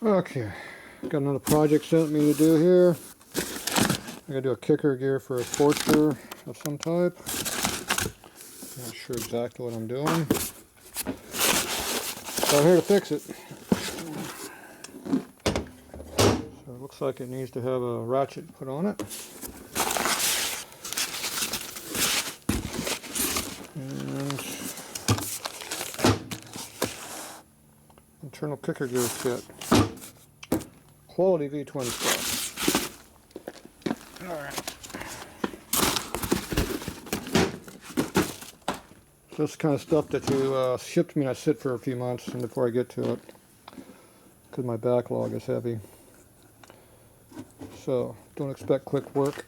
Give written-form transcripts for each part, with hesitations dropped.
Okay, got another project sent me to do here. I gotta do a kicker gear for a sportster of some type. Not sure exactly what I'm doing. So I'm here to fix it. So it looks like it needs to have a ratchet put on it. And internal kicker gear kit. Quality V20 stuff. Alright. So this is the kind of stuff that you shipped me and I sit for a few months and before I get to it. Because my backlog is heavy. So, don't expect quick work.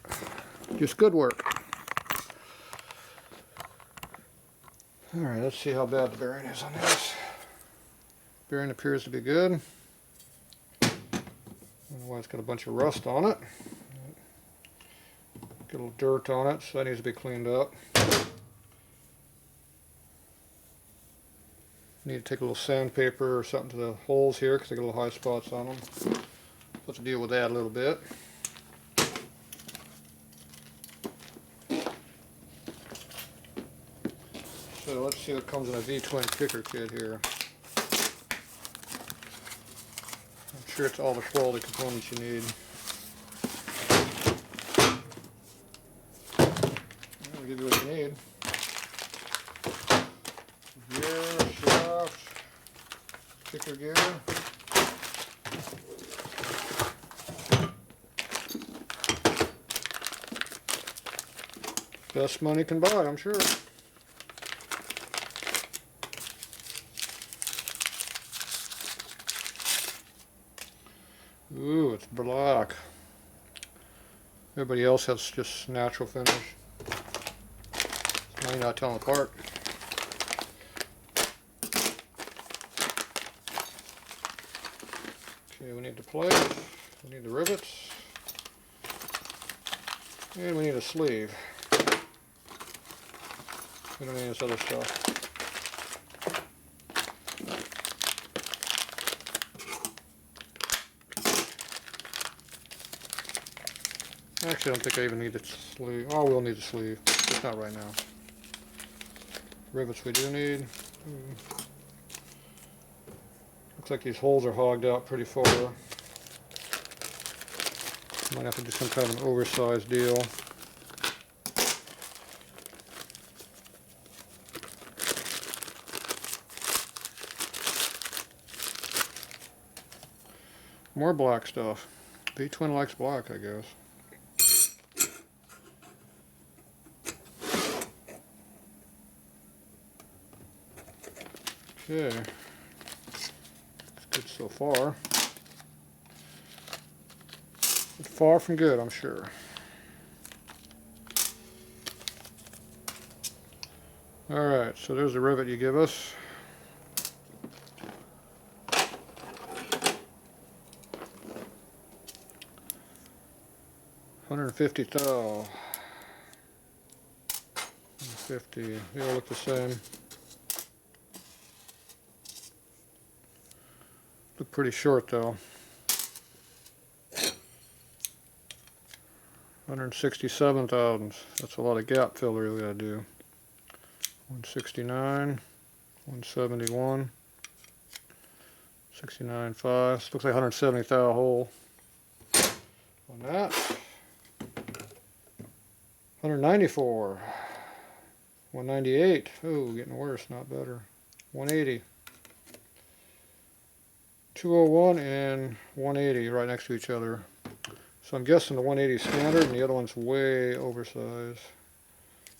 Just good work. Alright, let's see how bad the bearing is on this. Bearing appears to be good. I don't know why it's got a bunch of rust on it. Get a little dirt on it, so that needs to be cleaned up. Need to take a little sandpaper or something to the holes here because they got little high spots on them. So let's deal with that a little bit. So let's see what comes in a V-twin kicker kit here. I'm sure it's all the quality components you need. I'll give you what you need. Gear, shaft, kicker gear. Best money can buy, I'm sure. Ooh, it's black. Everybody else has just natural finish. Now you're not telling apart. Okay, we need the plate, we need the rivets, and we need a sleeve. We don't need this other stuff. Actually, I don't think I even need the sleeve. Oh, we'll need the sleeve. Just not right now. Rivets we do need. Looks like these holes are hogged out pretty far. Might have to do some kind of an oversized deal. More black stuff. V-twin likes black, I guess. Okay. It's good so far. But far from good, I'm sure. Alright, so there's the rivet you give us. $150 thou. 150. They all look the same. Look pretty short though. 167 thousandths. That's a lot of gap filler we gotta do. 169, 171, 69.5. Looks like 170 thou hole on that. 194, 198. Oh, getting worse, not better. 180. 201 and 180 right next to each other. So I'm guessing the 180 is standard and the other one's way oversized.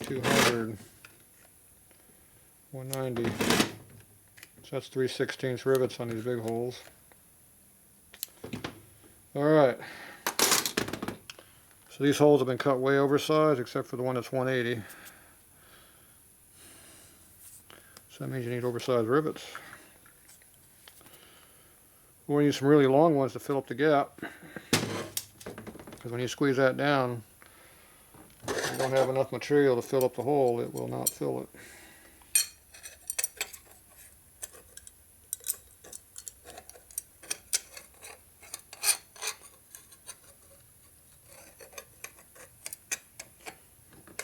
200. 190. So that's 3/16 rivets on these big holes. Alright. So these holes have been cut way oversized except for the one that's 180. So that means you need oversized rivets. Or you need some really long ones to fill up the gap. Because when you squeeze that down, if you don't have enough material to fill up the hole, it will not fill it.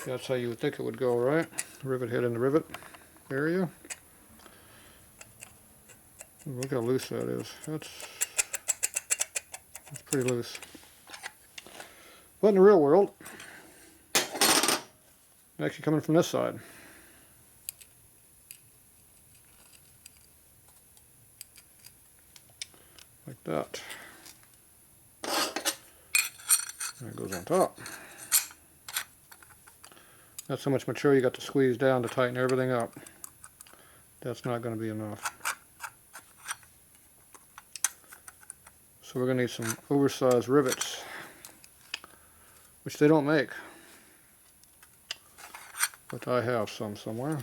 That's how you would think it would go, right? Rivet head in the rivet area. Look how loose that is. That's pretty loose. But in the real world, it's actually coming from this side. Like that. And it goes on top. That's how much material you got to squeeze down to tighten everything up. That's not going to be enough. So we're going to need some oversized rivets, which they don't make, but I have some somewhere.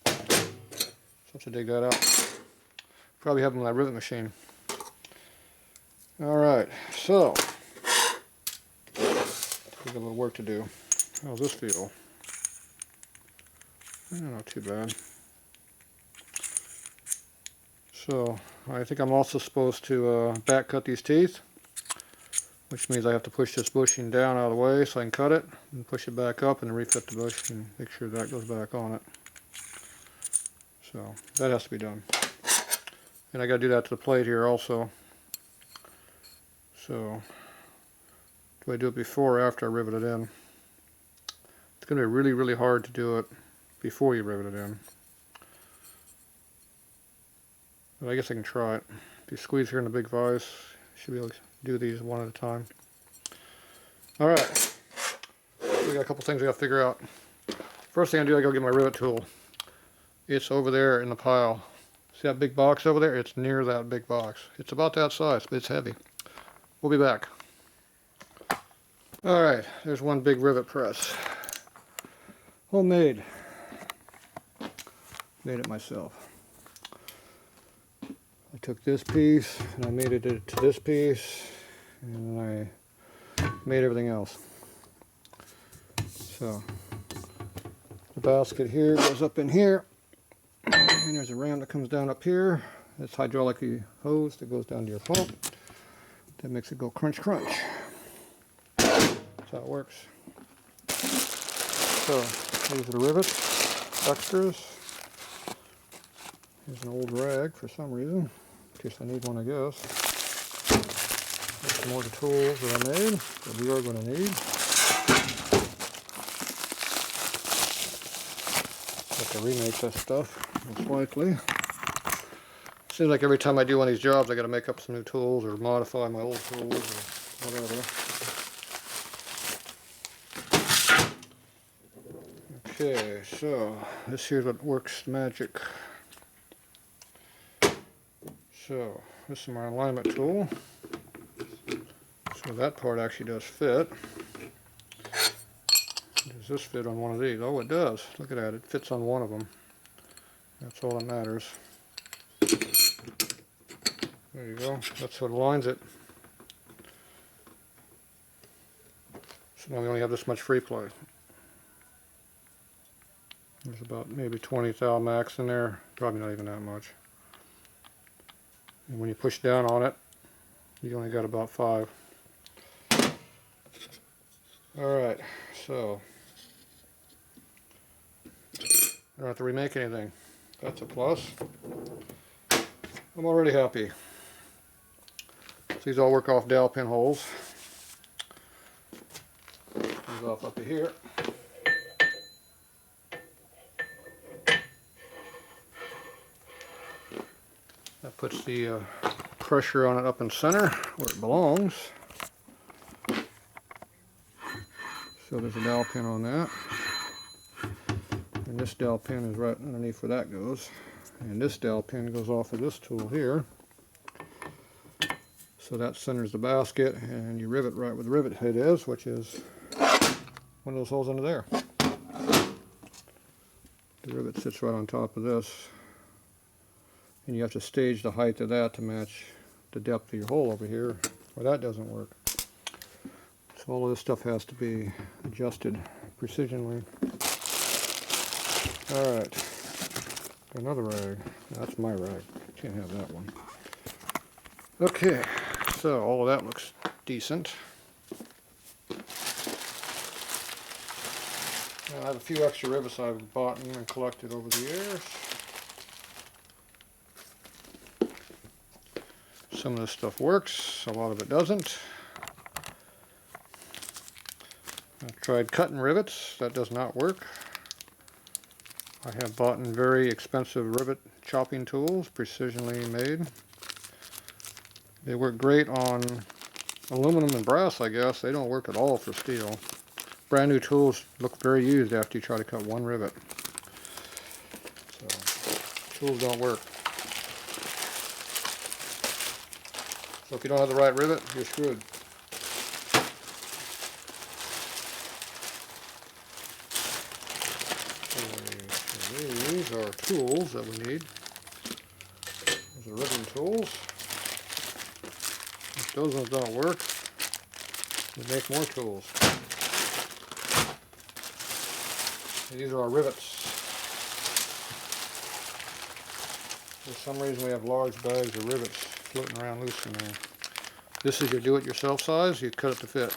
So I have to dig that out. Probably have them in my rivet machine. Alright, so we got a little work to do. How's this feel? Not too bad. So I think I'm also supposed to back cut these teeth, which means I have to push this bushing down out of the way so I can cut it and push it back up and refit the bush and make sure that goes back on it. So that has to be done. And I got to do that to the plate here also. So do I do it before or after I rivet it in? It's going to be really, really hard to do it before you rivet it in. But I guess I can try it. If you squeeze here in the big vise, you should be able to do these one at a time. Alright, we got a couple things I got to figure out. First thing I do, I go get my rivet tool. It's over there in the pile. See that big box over there? It's near that big box. It's about that size, but it's heavy. We'll be back. Alright, there's one big rivet press. Homemade. Made it myself. I took this piece and I made it to this piece and I made everything else. So the basket here goes up in here and there's a ram that comes down up here. It's hydraulically hosed that goes down to your pump. That makes it go crunch crunch. That's how it works. So these are the rivets, extras. Here's an old rag for some reason, in case I need one, I guess. There's some more of the tools that I made that we are going to need. Have to remake this stuff, most likely. Seems like every time I do one of these jobs, I got to make up some new tools or modify my old tools or whatever. Okay, so this here's what works magic. So this is my alignment tool. So that part actually does fit. Does this fit on one of these? Oh, it does. Look at that. It fits on one of them. That's all that matters. There you go. That's what aligns it. So now we only have this much free play. There's about maybe 20 thou max in there. Probably not even that much. And when you push down on it, you only got about 5. Alright, so I don't have to remake anything. That's a plus. I'm already happy. So these all work off dowel pin holes. Comes off up to here. That puts the pressure on it up in center where it belongs. So there's a dowel pin on that. And this dowel pin is right underneath where that goes. And this dowel pin goes off of this tool here. So that centers the basket and you rivet right where the rivet head is, which is one of those holes under there. The rivet sits right on top of this. And you have to stage the height of that to match the depth of your hole over here, or that doesn't work. So all of this stuff has to be adjusted precisionally. Alright, another rag. That's my rag. Can't have that one. Okay, so all of that looks decent. I have a few extra rivets I've bought and collected over the years. Some of this stuff works, a lot of it doesn't. I've tried cutting rivets, that does not work. I have bought very expensive rivet chopping tools, precisionally made. They work great on aluminum and brass, I guess. They don't work at all for steel. Brand new tools look very used after you try to cut one rivet. So, tools don't work. So if you don't have the right rivet, you're screwed. So these are tools that we need. These are riveting tools. If those ones don't work, we make more tools. These are our rivets. For some reason we have large bags of rivets floating around loose in there. This is your do-it-yourself size. You cut it to fit.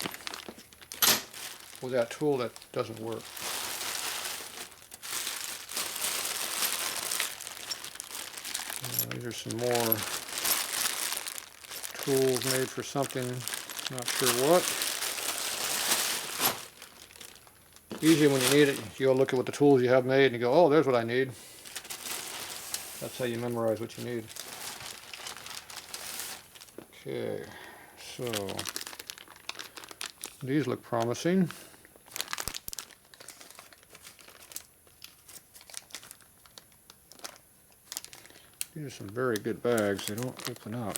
With that tool, that doesn't work. These are some more tools made for something, not sure what. Usually when you need it, you go look at what the tools you have made and you go, oh, there's what I need. That's how you memorize what you need. Okay, so these look promising. These are some very good bags. They don't open up.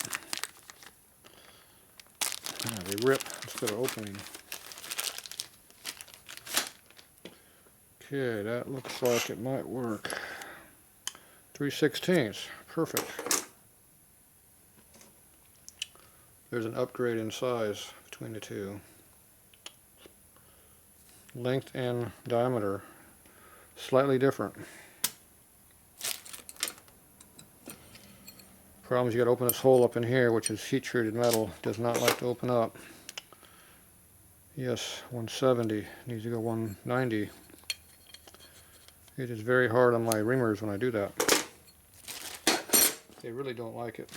They rip instead of opening. Okay, that looks like it might work. 3/16, perfect. There's an upgrade in size between the two. Length and diameter, slightly different. Problem is you got to open this hole up in here, which is heat treated metal. Does not like to open up. Yes, 170 needs to go 190. It is very hard on my reamers when I do that. They really don't like it.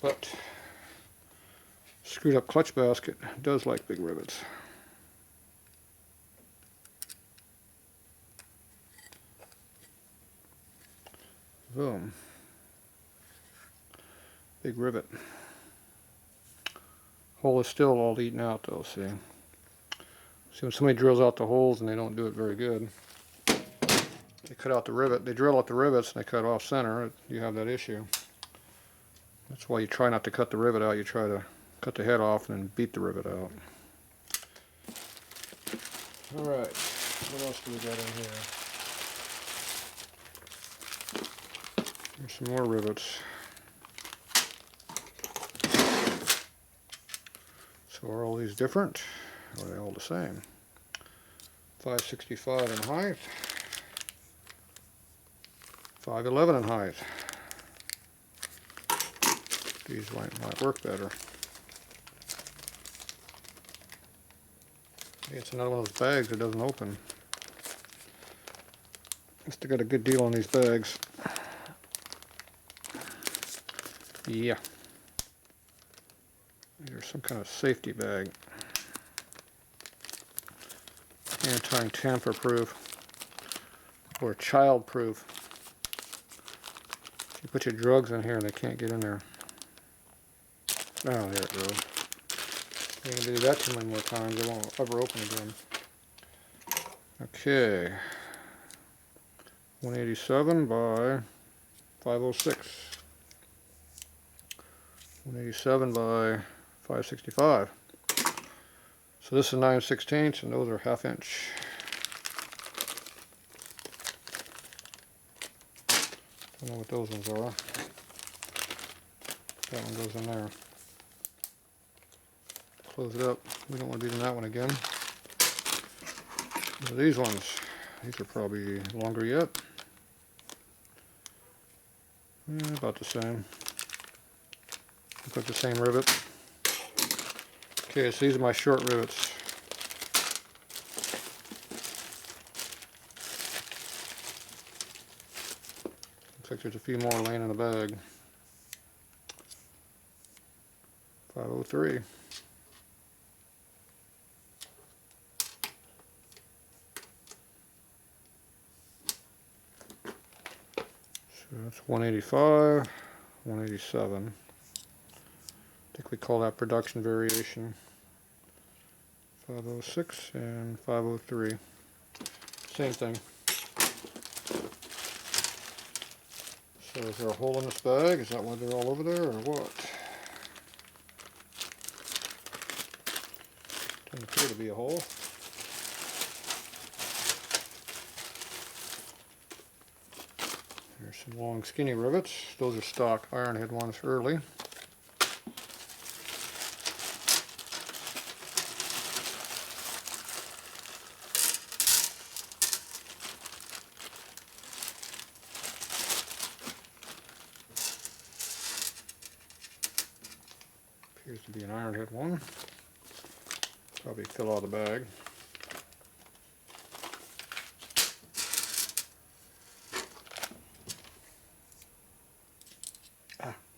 But screwed up clutch basket does like big rivets. Boom. Big rivet. Hole is still all eaten out though, see. See, when somebody drills out the holes and they don't do it very good, they cut out the rivet, they drill out the rivets and they cut off center, you have that issue. That's why you try not to cut the rivet out, you try to cut the head off and then beat the rivet out. Alright, what else do we got in here? There's some more rivets. So are all these different? Or are they all the same? 565 in height. 511 in height. These might work better. It's another one of those bags that doesn't open. Must have got a good deal on these bags. Yeah. There's some kind of safety bag. Anti-tamper-proof or child-proof. You put your drugs in here and they can't get in there. Oh, there it goes. You can do that too many more times, it won't ever open again. Okay. 187 by 506. 187 by 565. So this is 9/16 and those are 1/2 inch. I don't know what those ones are. That one goes in there. Close it up. We don't want to be doing that one again. So these ones, these are probably longer yet. Yeah, about the same. Look like the same rivet. Okay, so these are my short rivets. there's a few more laying in the bag. 503. So that's 185, 187. I think we call that production variation. 506 and 503. Same thing. So is there a hole in this bag? Is that why they're all over there or what? Doesn't appear to be a hole. There's some long skinny rivets. Those are stock ironhead ones early. Appears to be an ironhead one. Probably fill out of the bag.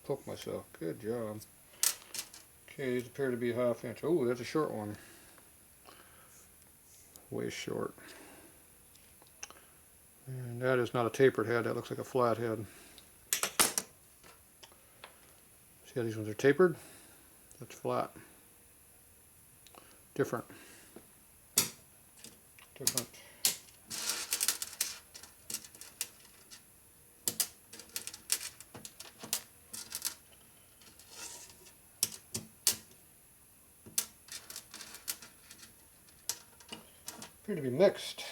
Poke myself. Good job. Okay, these appear to be 1/2 inch. Oh, that's a short one. Way short. And that is not a tapered head. That looks like a flat head. See how these ones are tapered? That's flat. Different. Different. Appear to be mixed.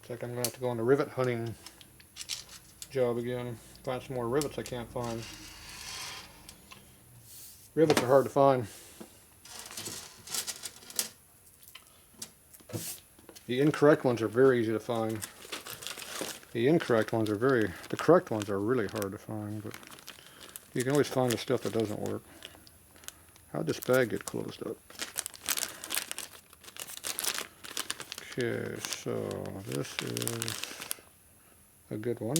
Looks like I'm going to have to go on the rivet hunting job again. Find some more rivets I can't find. Rivets are hard to find. The incorrect ones are very easy to find. The correct ones are really hard to find, but you can always find the stuff that doesn't work. How'd this bag get closed up? Okay, so this is a good one.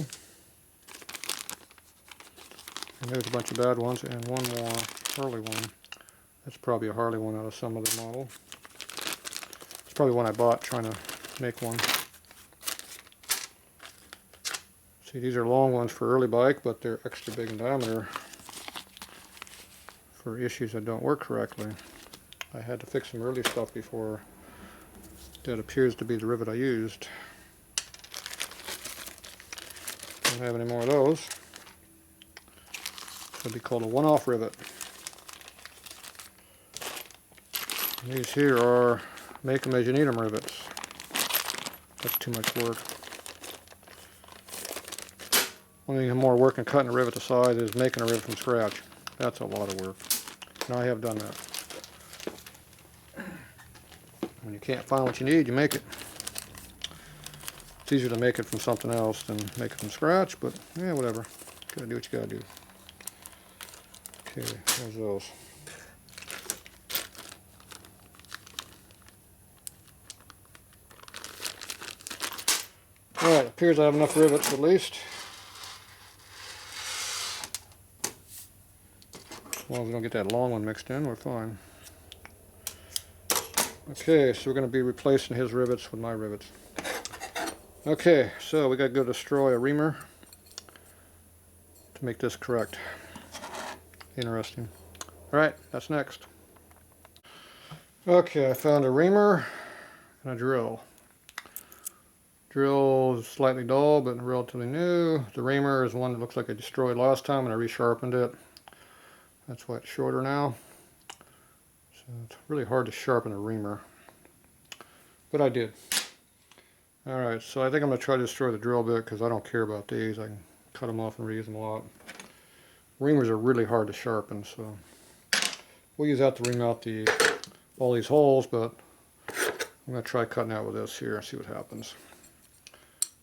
And there's a bunch of bad ones, and one more Harley one. That's probably a Harley one out of some other model. It's probably one I bought trying to make one. See, these are long ones for early bike, but they're extra big in diameter for issues that don't work correctly. I had to fix some early stuff before. That appears to be the rivet I used. Don't have any more of those. It'll be called a one-off rivet. And these here are make them as you need them rivets. That's too much work. Only more work than cutting a rivet to size is making a rivet from scratch. That's a lot of work. And I have done that. When you can't find what you need, you make it. It's easier to make it from something else than make it from scratch, but yeah, whatever. Gotta do what you gotta do. Okay, there's those. Alright, appears I have enough rivets at least. As long as we don't get that long one mixed in, we're fine. Okay, so we're going to be replacing his rivets with my rivets. Okay, so we got to go destroy a Reamer to make this correct. Interesting. Alright, that's next. Okay, I found a Reamer and a drill. Drill is slightly dull, but relatively new. The Reamer is one that looks like I destroyed last time and I resharpened it. That's why it's shorter now. So it's really hard to sharpen a Reamer. But I did. Alright, so I think I'm going to try to destroy the drill bit because I don't care about these. I can cut them off and reuse them a lot. Reamers are really hard to sharpen, so we'll use that to ream out all these holes, but I'm going to try cutting out with this here and see what happens.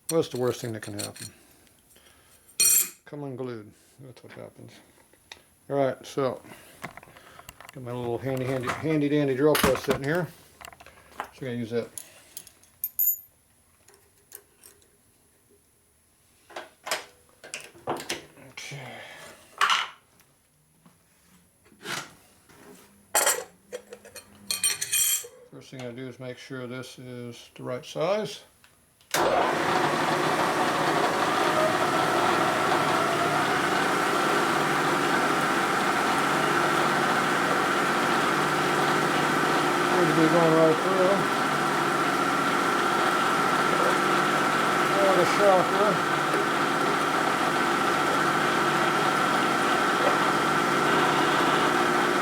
What's the worst thing that can happen? Come unglued. That's what happens. Alright, so got my little handy dandy drill press sitting here. So we're going to use that. Okay. First thing I do is make sure this is the right size. Seems to be going right through. Oh, the shocker.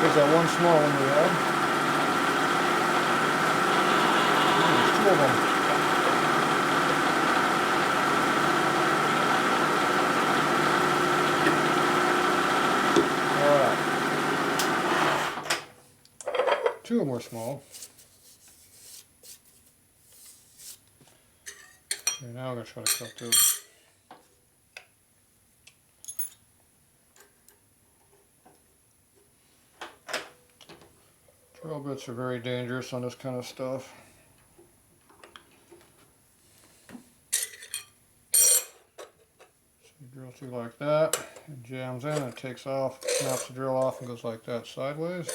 Here's that one small one we had. There's two of them. Two of them were small. Okay, now I'm going to try to cut this. Drill bits are very dangerous on this kind of stuff. So you drill through like that, it jams in, it takes off, snaps the drill off and goes like that sideways.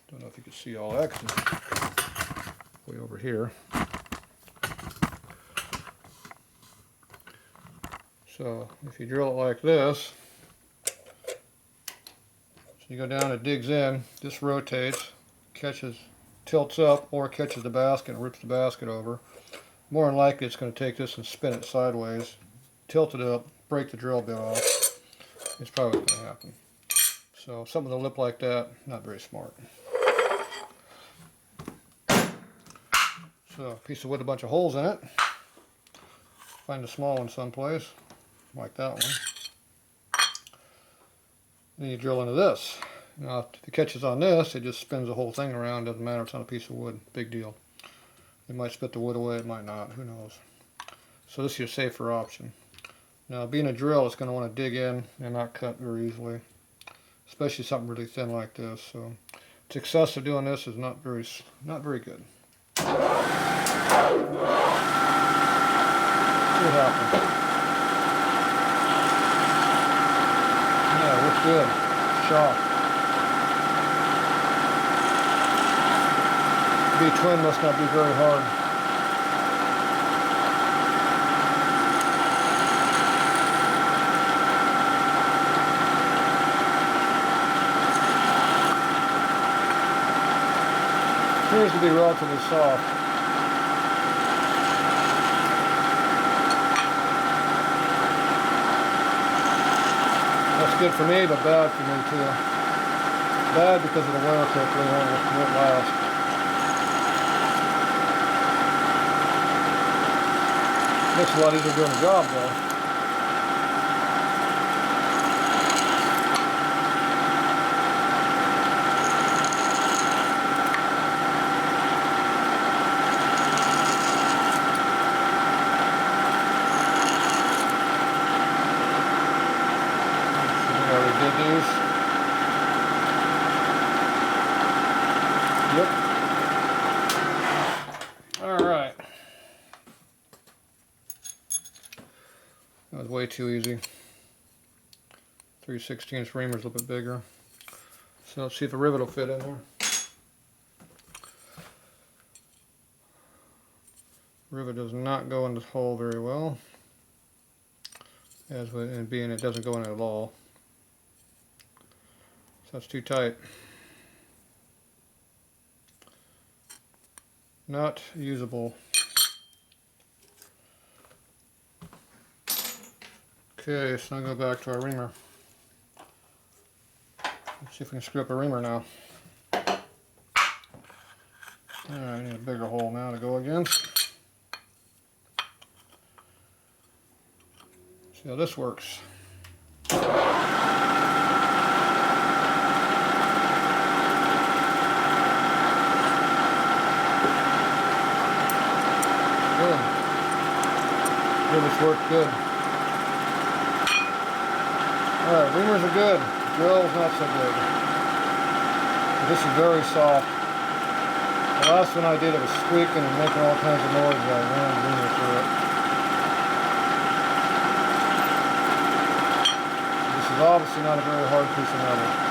Don't know if you can see all that because it's way over here. So if you drill it like this, so you go down, it digs in, this rotates, tilts up or catches the basket and rips the basket over. More than likely it's going to take this and spin it sideways, tilt it up, break the drill bit off. It's probably what's going to happen. So something with a lip like that, not very smart. So a piece of wood, a bunch of holes in it. Find a small one someplace, like that one. Then you drill into this. Now if it catches on this, it just spins the whole thing around, doesn't matter, it's on a piece of wood, big deal. It might spit the wood away, it might not, who knows. So this is your safer option. Now being a drill, it's going to want to dig in and not cut very easily. Especially something really thin like this. So success of doing this is not very good. See what happens. Yeah, looks good. Sharp. To be twin must not be very hard. Appears to be relatively soft. That's good for me, but bad for me too. Bad because of the wear quickly and it won't last. Makes it a lot easier doing the job though. Yep. Alright. That was way too easy. 3/16 Reamer's a little bit bigger. So let's see if the rivet will fit in there. Rivet does not go in this hole very well. And being it doesn't go in at all. So that's too tight. Not usable. Okay, so now go back to our reamer. Let's see if we can screw up a reamer now. Alright, I need a bigger hole now to go against. See how this works. sure this worked good. Alright, Reamers are good. Drill's not so good. This is very soft. The last one I did, it was squeaking and making all kinds of noise while I ran the Reamer through it. This is obviously not a very hard piece of metal.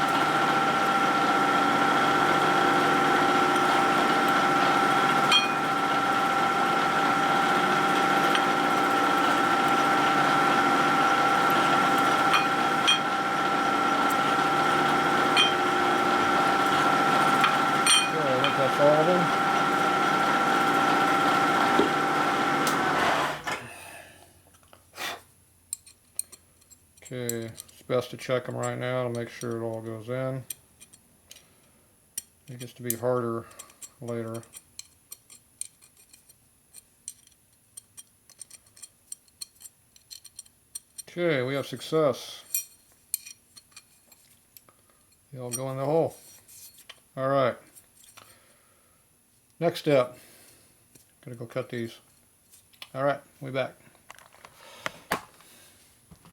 That's all of them. Okay, it's best to check them right now to make sure it all goes in. It gets to be harder later. Okay, we have success. They all go in the hole. Alright. Next step. Gotta go cut these. Alright, we back.